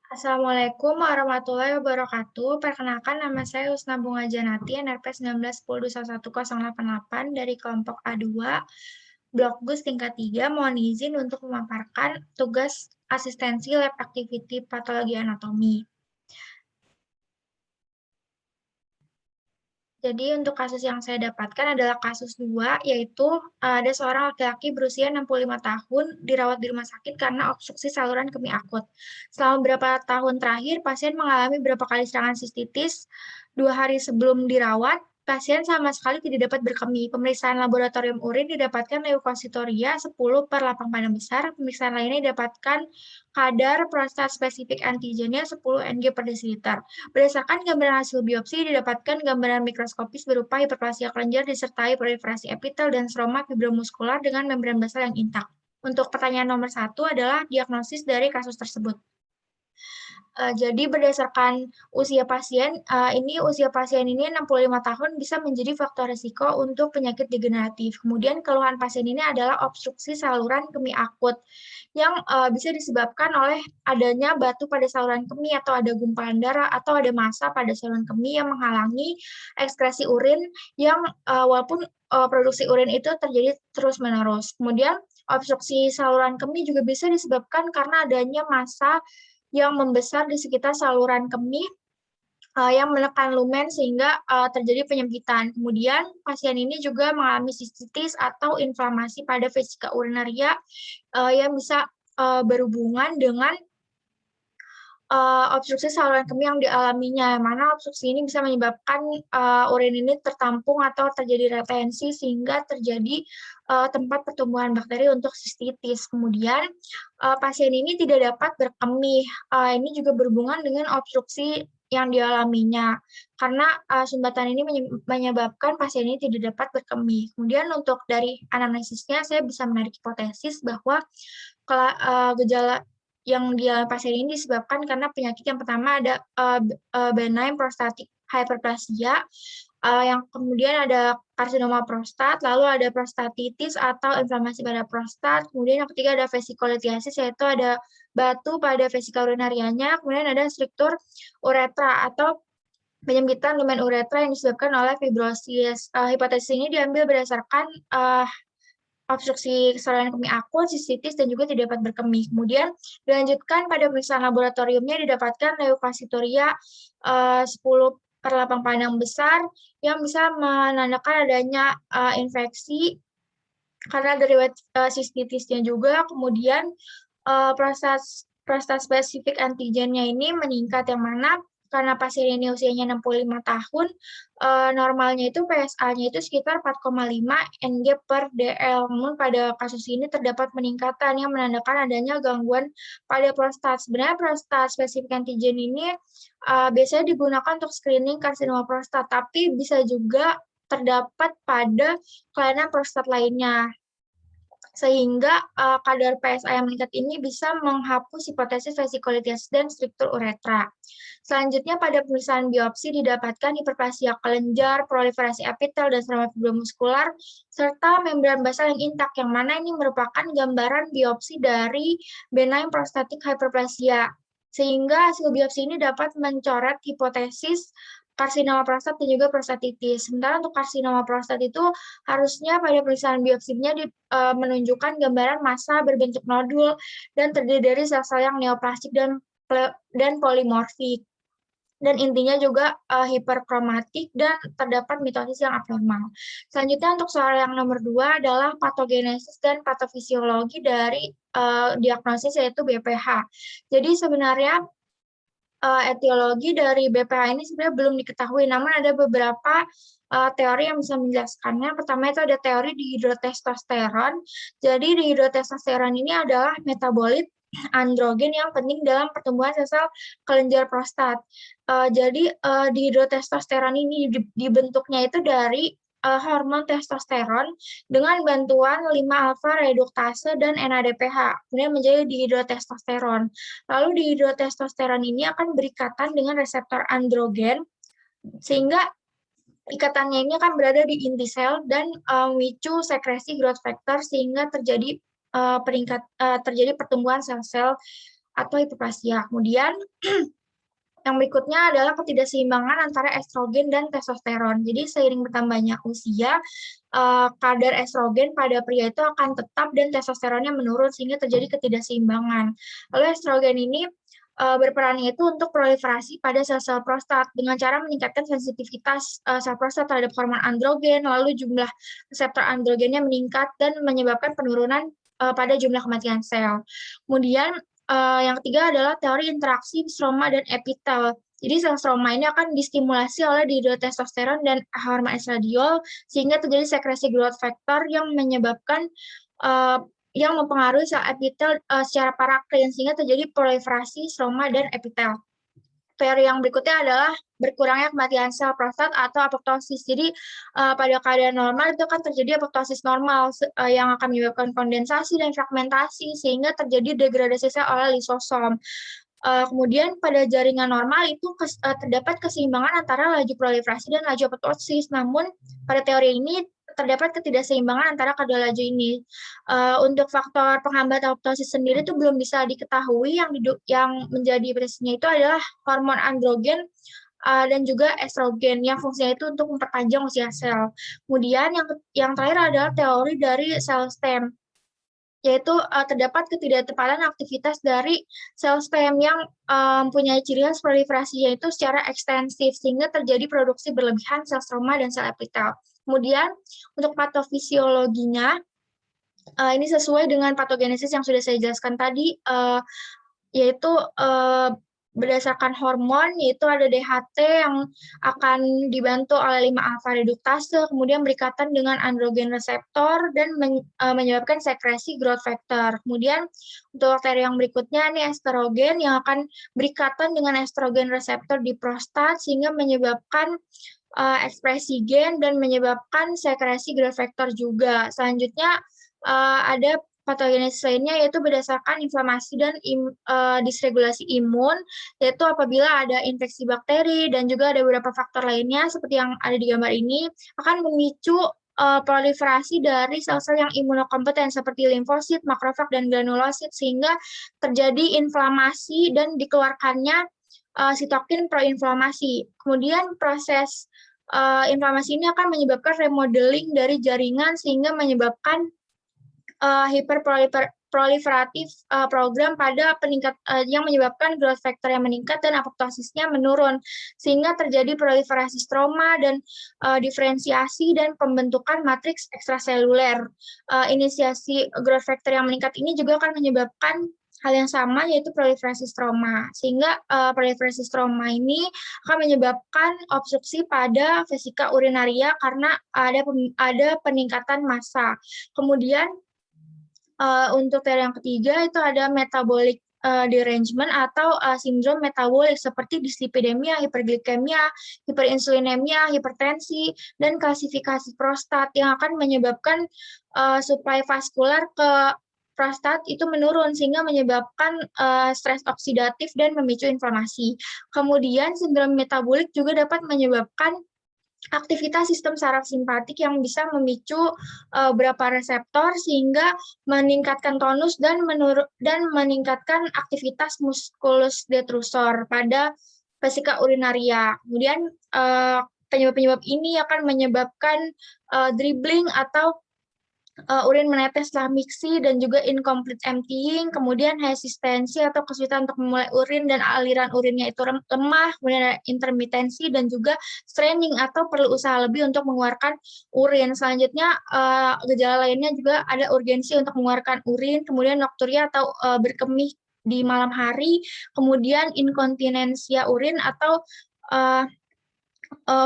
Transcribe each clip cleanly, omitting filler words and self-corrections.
Assalamualaikum warahmatullahi wabarakatuh. Perkenalkan nama saya Husna Bunga Janati, NRP 19102108 dari kelompok A2, Blok Gus tingkat 3. Mohon izin untuk memaparkan tugas asistensi lab activity patologi anatomi. Jadi untuk kasus yang saya dapatkan adalah kasus 2, yaitu ada seorang laki-laki berusia 65 tahun dirawat di rumah sakit karena obstruksi saluran kemih akut. Selama beberapa tahun terakhir, pasien mengalami beberapa kali serangan sistitis. 2 hari sebelum dirawat, pasien sama sekali tidak dapat berkemih. Pemeriksaan laboratorium urin didapatkan leukositoria 10 per lapang panah besar. Pemeriksaan lainnya didapatkan kadar prostat spesifik antigennya 10 Ng per desiliter. Berdasarkan gambaran hasil biopsi, didapatkan gambaran mikroskopis berupa hiperplasia kelenjar disertai proliferasi epitel dan stroma fibromuskular dengan membran basal yang intak. Untuk pertanyaan nomor 1 adalah diagnosis dari kasus tersebut. Jadi berdasarkan usia pasien ini 65 tahun bisa menjadi faktor risiko untuk penyakit degeneratif. Kemudian keluhan pasien ini adalah obstruksi saluran kemih akut yang bisa disebabkan oleh adanya batu pada saluran kemih atau ada gumpalan darah atau ada massa pada saluran kemih yang menghalangi ekskresi urin yang walaupun produksi urin itu terjadi terus-menerus. Kemudian obstruksi saluran kemih juga bisa disebabkan karena adanya massa yang membesar di sekitar saluran kemih yang menekan lumen sehingga terjadi penyempitan. Kemudian pasien ini juga mengalami sistitis atau inflamasi pada vesika urinaria yang bisa berhubungan dengan obstruksi saluran kemih yang dialaminya, mana obstruksi ini bisa menyebabkan urin ini tertampung atau terjadi retensi sehingga terjadi tempat pertumbuhan bakteri untuk sistitis. Kemudian pasien ini tidak dapat berkemih. Ini juga berhubungan dengan obstruksi yang dialaminya, karena sumbatan ini menyebabkan pasien ini tidak dapat berkemih. Kemudian untuk dari anamnesisnya, saya bisa menarik hipotesis bahwa gejala yang dialami pasien ini disebabkan karena penyakit yang pertama ada benign prostatic hyperplasia, yang kemudian ada karsinoma prostat, lalu ada prostatitis atau inflamasi pada prostat, kemudian yang ketiga ada vesikulitiasis, yaitu ada batu pada vesika urinarianya, kemudian ada struktur uretra atau penyempitan lumen uretra yang disebabkan oleh fibrosis. Hipotesis ini diambil berdasarkan obstruksi saluran kemih akut, sistitis, dan juga tidak dapat berkemih. Kemudian dilanjutkan pada pemeriksaan laboratoriumnya didapatkan leukositoria 10 per lapang panjang besar yang bisa menandakan adanya infeksi karena dari sistitisnya juga. Kemudian prostat spesifik antigennya ini meningkat, yang mana karena pasien ini usianya 65 tahun, normalnya itu PSA-nya itu sekitar 4,5 Ng per dl. Namun pada kasus ini terdapat peningkatan yang menandakan adanya gangguan pada prostat. Sebenarnya prostat spesifik antigen ini biasanya digunakan untuk screening karsinoma prostat, tapi bisa juga terdapat pada kelainan prostat lainnya, sehingga kadar PSA yang meningkat ini bisa menghapus hipotesis vesikulitis dan struktur uretra. Selanjutnya pada pemeriksaan biopsi didapatkan hiperplasia kelenjar, proliferasi epitel dan stroma fibromuskular, serta membran basal yang intak, yang mana ini merupakan gambaran biopsi dari benign prostatic hyperplasia. Sehingga hasil biopsi ini dapat mencoret hipotesis karsinoma prostat dan juga prostatitis. Sementara untuk karsinoma prostat itu harusnya pada pemeriksaan biopsinya menunjukkan gambaran massa berbentuk nodul dan terdiri dari sel-sel yang neoplastik dan polimorfik. Dan intinya juga hiperkromatik dan terdapat mitosis yang abnormal. Selanjutnya untuk soal yang nomor 2 adalah patogenesis dan patofisiologi dari diagnosis, yaitu BPH. Jadi sebenarnya etiologi dari BPH ini sebenarnya belum diketahui, namun ada beberapa teori yang bisa menjelaskannya. Pertama itu ada teori dihidrotestosteron. Jadi dihidrotestosteron ini adalah metabolit androgen yang penting dalam pertumbuhan sel-sel kelenjar prostat. Jadi dihidrotestosteron ini dibentuknya itu dari hormon testosteron dengan bantuan 5-alfa reduktase dan NADPH, kemudian menjadi dihidrotestosteron. Lalu dihidrotestosteron ini akan berikatan dengan reseptor androgen, sehingga ikatannya ini akan berada di inti sel dan memicu sekresi growth factor sehingga terjadi terjadi pertumbuhan sel-sel atau hiperplasia. Kemudian yang berikutnya adalah ketidakseimbangan antara estrogen dan testosteron. Jadi seiring bertambahnya usia, kadar estrogen pada pria itu akan tetap dan testosteronnya menurun sehingga terjadi ketidakseimbangan. Lalu estrogen ini berperan itu untuk proliferasi pada sel-sel prostat dengan cara meningkatkan sensitivitas sel prostat terhadap hormon androgen, lalu jumlah reseptor androgennya meningkat dan menyebabkan penurunan pada jumlah kematian sel. Kemudian yang ketiga adalah teori interaksi stroma dan epitel. Jadi sel stroma ini akan distimulasi oleh dihidrotestosteron dan hormon estradiol sehingga terjadi sekresi growth factor yang menyebabkan yang mempengaruhi sel epitel secara parakrin sehingga terjadi proliferasi stroma dan epitel. Teori yang berikutnya adalah berkurangnya kematian sel prostat atau apoptosis. Jadi pada keadaan normal itu akan terjadi apoptosis normal yang akan menyebabkan kondensasi dan fragmentasi sehingga terjadi degradasi sel oleh lisosom. Kemudian pada jaringan normal itu terdapat keseimbangan antara laju proliferasi dan laju apoptosis. Namun pada teori ini terdapat ketidakseimbangan antara kedua laju ini. Untuk faktor penghambat apoptosis sendiri itu belum bisa diketahui. Yang menjadi prediksinya itu adalah hormon androgen dan juga estrogen yang fungsinya itu untuk memperpanjang usia sel. Kemudian yang terakhir adalah teori dari sel stem, yaitu terdapat ketidaktepatan aktivitas dari sel stem yang mempunyai ciri khas proliferasi yaitu secara ekstensif sehingga terjadi produksi berlebihan sel stroma dan sel epitel. Kemudian untuk patofisiologinya ini sesuai dengan patogenesis yang sudah saya jelaskan tadi, yaitu berdasarkan hormon, yaitu ada DHT yang akan dibantu oleh 5-alfa reduktase, kemudian berikatan dengan androgen reseptor dan menyebabkan sekresi growth factor. Kemudian untuk teori yang berikutnya ini estrogen yang akan berikatan dengan estrogen reseptor di prostat sehingga menyebabkan ekspresi gen dan menyebabkan sekresi growth factor juga. Selanjutnya ada patogenesis lainnya yaitu berdasarkan inflamasi dan disregulasi imun, yaitu apabila ada infeksi bakteri dan juga ada beberapa faktor lainnya seperti yang ada di gambar ini akan memicu proliferasi dari sel-sel yang imunokompeten seperti limfosit, makrofag, dan granulosit sehingga terjadi inflamasi dan dikeluarkannya sitokin proinflamasi. Kemudian proses inflamasi ini akan menyebabkan remodeling dari jaringan sehingga menyebabkan hiperproliferatif program pada peningkat yang menyebabkan growth factor yang meningkat dan apoptosisnya menurun sehingga terjadi proliferasi stroma dan diferensiasi dan pembentukan matriks ekstraseluler. Inisiasi growth factor yang meningkat ini juga akan menyebabkan hal yang sama yaitu proliferasi stroma sehingga proliferasi stroma ini akan menyebabkan obstruksi pada vesika urinaria karena ada peningkatan massa. Kemudian untuk teori yang ketiga itu ada metabolic derangement atau sindrom metabolik seperti dislipidemia, hiperglikemia, hiperinsulinemia, hipertensi, dan klasifikasi prostat yang akan menyebabkan suplai vaskular ke prostat itu menurun sehingga menyebabkan stres oksidatif dan memicu inflamasi. Kemudian sindrom metabolik juga dapat menyebabkan aktivitas sistem saraf simpatik yang bisa memicu beberapa reseptor sehingga meningkatkan tonus dan meningkatkan aktivitas musculus detrusor pada vesika urinaria. Kemudian penyebab-penyebab ini akan menyebabkan dribbling atau urin menetes setelah miksi dan juga incomplete emptying, kemudian hesistensi atau kesulitan untuk memulai urin dan aliran urinnya itu lemah, kemudian ada intermitensi dan juga straining atau perlu usaha lebih untuk mengeluarkan urin. Selanjutnya gejala lainnya juga ada urgensi untuk mengeluarkan urin, kemudian nokturia atau berkemih di malam hari, kemudian inkontinensia urin atau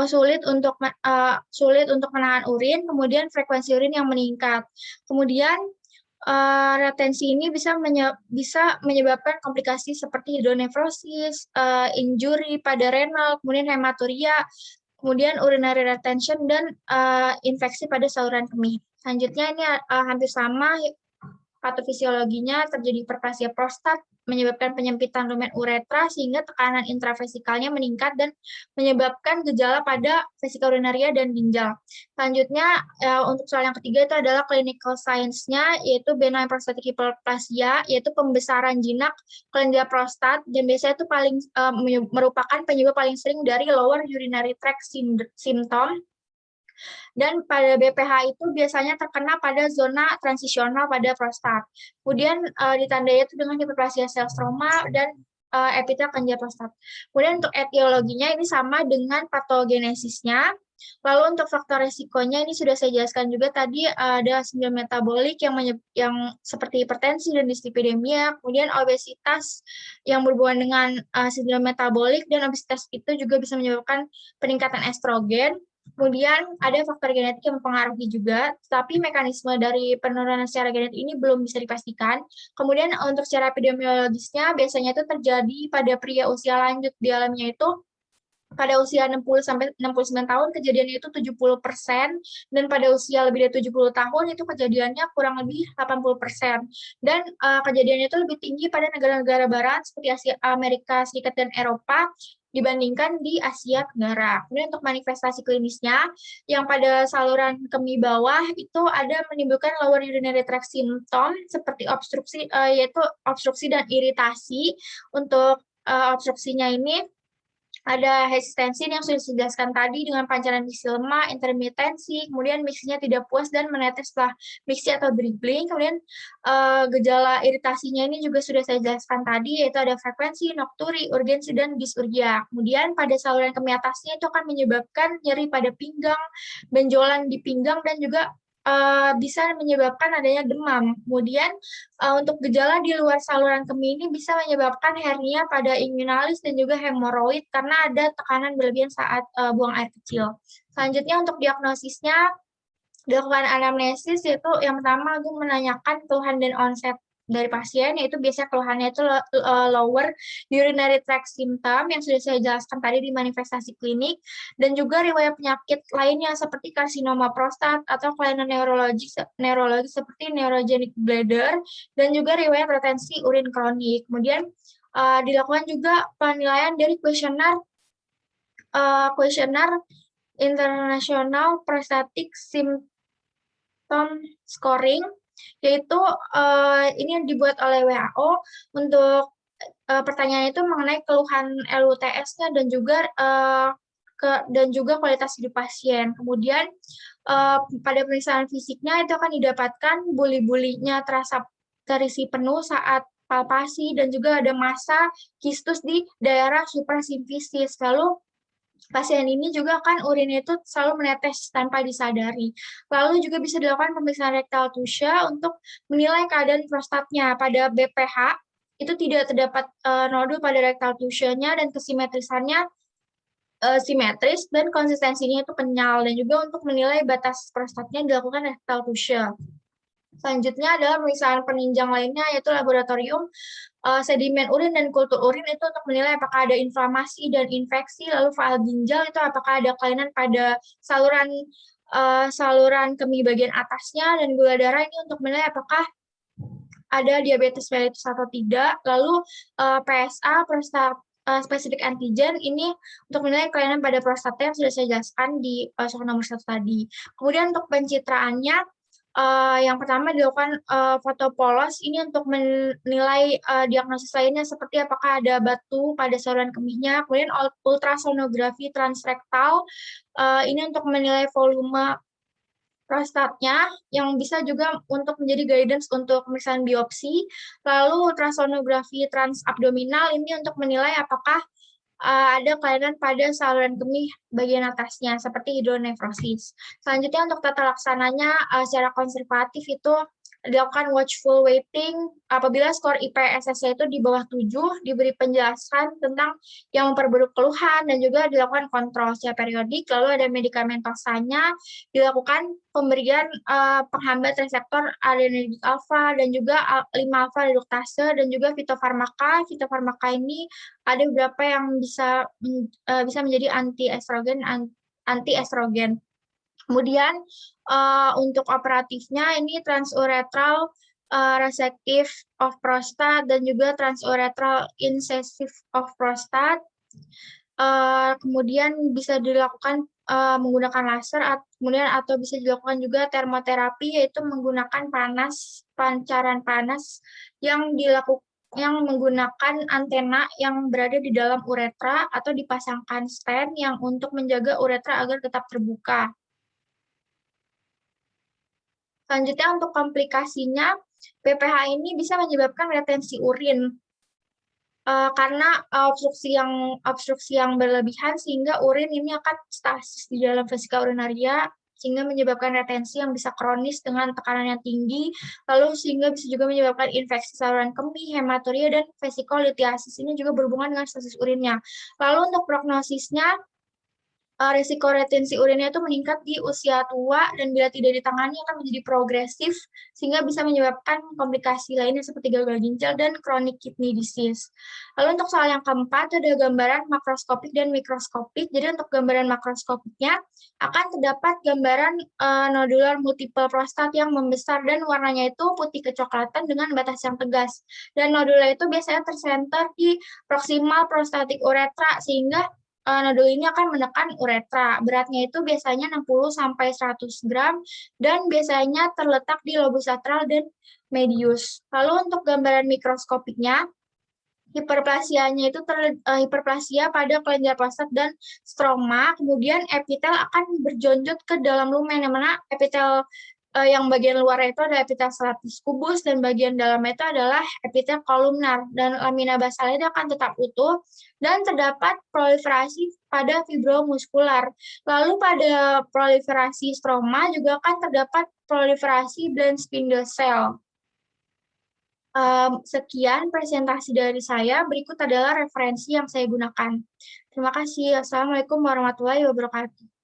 sulit untuk menahan urin, kemudian frekuensi urin yang meningkat. Kemudian retensi ini bisa menyebabkan komplikasi seperti hidronefrosis, injury pada renal, kemudian hematuria, kemudian urinary retention dan infeksi pada saluran kemih. Selanjutnya ini hampir sama Patofisiologinya terjadi hiperplasia prostat, menyebabkan penyempitan lumen uretra sehingga tekanan intravesikalnya meningkat dan menyebabkan gejala pada vesika urinaria dan ginjal. Selanjutnya, untuk soal yang ketiga itu adalah clinical science-nya, yaitu benign prostatic hyperplasia, yaitu pembesaran jinak kelenjar prostat, dan biasanya itu merupakan penyebab paling sering dari lower urinary tract symptom. Dan pada BPH itu biasanya terkena pada zona transisional pada prostat. Kemudian ditandai itu dengan hiperplasia sel stroma dan epitel kelenjar prostat. Kemudian untuk etiologinya ini sama dengan patogenesisnya. Lalu untuk faktor resikonya ini sudah saya jelaskan juga tadi, ada sindrom metabolik yang seperti hipertensi dan dislipidemia, kemudian obesitas yang berhubungan dengan sindrom metabolik, dan obesitas itu juga bisa menyebabkan peningkatan estrogen. Kemudian ada faktor genetik yang mempengaruhi juga, tapi mekanisme dari penurunan secara genetik ini belum bisa dipastikan. Kemudian untuk secara epidemiologisnya biasanya itu terjadi pada pria usia lanjut, di alamnya itu pada usia 60 sampai 69 tahun kejadiannya itu 70%, dan pada usia lebih dari 70 tahun itu kejadiannya kurang lebih 80%. Dan kejadiannya itu lebih tinggi pada negara-negara barat seperti Amerika Serikat dan Eropa dibandingkan di Asia Tenggara. Kemudian untuk manifestasi klinisnya, yang pada saluran kemih bawah itu ada menimbulkan lower urinary tract symptom seperti obstruksi, yaitu obstruksi dan iritasi. Untuk obstruksinya ini ada hesistensi yang sudah dijelaskan tadi dengan pancaran miksi lemah, intermitensi, kemudian miksinya tidak puas dan menetes setelah miksi atau dribbling. Kemudian gejala iritasinya ini juga sudah saya jelaskan tadi, yaitu ada frekuensi, nokturi, urgensi, dan disurgia. Kemudian pada saluran kemih atasnya itu akan menyebabkan nyeri pada pinggang, benjolan di pinggang, dan juga bisa menyebabkan adanya demam. Kemudian untuk gejala di luar saluran kemih ini bisa menyebabkan hernia pada inguinalis dan juga hemoroid karena ada tekanan berlebihan saat buang air kecil. Selanjutnya untuk diagnosisnya dilakukan anamnesis, yaitu yang pertama aku menanyakan keluhan dan onset dari pasien, yaitu biasanya keluhannya itu lower urinary tract symptom yang sudah saya jelaskan tadi di manifestasi klinik, dan juga riwayat penyakit lainnya seperti karsinoma prostat atau kelainan neurologi seperti neurogenic bladder, dan juga riwayat retensi urin kronik. Kemudian dilakukan juga penilaian dari kuesioner International Prostatic Symptom Scoring, yaitu ini yang dibuat oleh WHO untuk pertanyaan itu mengenai keluhan LUTS-nya dan juga kualitas hidup pasien. Kemudian pada pemeriksaan fisiknya itu akan didapatkan buli-bulinya terisi penuh saat palpasi, dan juga ada massa kistus di daerah suprasimfisis. Lalu pasien ini juga kan urinnya itu selalu menetes tanpa disadari. Lalu juga bisa dilakukan pemeriksaan rectal tissue untuk menilai keadaan prostatnya. Pada BPH itu tidak terdapat nodul pada rectal tissue-nya, dan kesimetrisannya simetris dan konsistensinya itu kenyal, dan juga untuk menilai batas prostatnya dilakukan rectal tissue. Selanjutnya adalah pemeriksaan penunjang lainnya, yaitu laboratorium sedimen urin dan kultur urin itu untuk menilai apakah ada inflamasi dan infeksi. Lalu faal ginjal itu apakah ada kelainan pada saluran kemih bagian atasnya, dan gula darah ini untuk menilai apakah ada diabetes mellitus atau tidak. Lalu PSA, spesifik antigen, ini untuk menilai kelainan pada prostata yang sudah saya jelaskan di soal nomor 1 tadi. Kemudian untuk pencitraannya, yang pertama dilakukan foto polos, ini untuk menilai diagnosis lainnya seperti apakah ada batu pada saluran kemihnya. Kemudian ultrasonografi transrektal, ini untuk menilai volume prostatnya, yang bisa juga untuk menjadi guidance untuk pemeriksaan biopsi. Lalu ultrasonografi transabdominal ini untuk menilai apakah ada kelainan pada saluran kemih bagian atasnya seperti hidronefrosis. Selanjutnya untuk tata laksananya secara konservatif itu dilakukan watchful waiting apabila skor IPSS itu di bawah 7, diberi penjelasan tentang yang memperburuk keluhan, dan juga dilakukan kontrol secara periodik. Lalu ada medikamentosanya, dilakukan pemberian penghambat reseptor adrenergic alfa dan juga 5-alfa reduktase, dan juga fitofarmaka. Fitofarmaka ini ada beberapa yang bisa menjadi anti-estrogen. Kemudian untuk operatifnya ini transuretral resective of prostate, dan juga transurethral incisive of prostate. Kemudian bisa dilakukan menggunakan laser, kemudian atau bisa dilakukan juga termoterapi, yaitu menggunakan pancaran panas yang menggunakan antena yang berada di dalam uretra atau dipasangkan stent yang untuk menjaga uretra agar tetap terbuka. Selanjutnya untuk komplikasinya, PPH ini bisa menyebabkan retensi urin karena obstruksi yang berlebihan sehingga urin ini akan stasis di dalam vesika urinaria sehingga menyebabkan retensi yang bisa kronis dengan tekanan yang tinggi, lalu sehingga bisa juga menyebabkan infeksi saluran kemih, hematuria, dan vesikolitiasis. Ini juga berhubungan dengan stasis urinnya. Lalu untuk prognosisnya, risiko retensi urinnya itu meningkat di usia tua dan bila tidak ditangani akan menjadi progresif sehingga bisa menyebabkan komplikasi lainnya seperti gagal ginjal dan chronic kidney disease. Lalu untuk soal yang keempat ada gambaran makroskopik dan mikroskopik. Jadi untuk gambaran makroskopiknya akan terdapat gambaran nodular multiple prostat yang membesar dan warnanya itu putih kecoklatan dengan batas yang tegas. Dan nodula itu biasanya tersenter di proximal prostatic uretra sehingga nodul ini akan menekan uretra. Beratnya itu biasanya 60-100 gram dan biasanya terletak di lobus lateral dan medius. Lalu untuk gambaran mikroskopiknya, hiperplasianya itu hiperplasia pada kelenjar prostat dan stroma, kemudian epitel akan berjonjot ke dalam lumen, yang mana epitel yang bagian luar itu adalah epitel stratus kubus dan bagian dalamnya itu adalah epitel kolumnar, dan lamina basalnya itu akan tetap utuh dan terdapat proliferasi pada fibromuskular. Lalu pada proliferasi stroma juga akan terdapat proliferasi blend spindle cell. Sekian presentasi dari saya, berikut adalah referensi yang saya gunakan. Terima kasih. Assalamualaikum warahmatullahi wabarakatuh.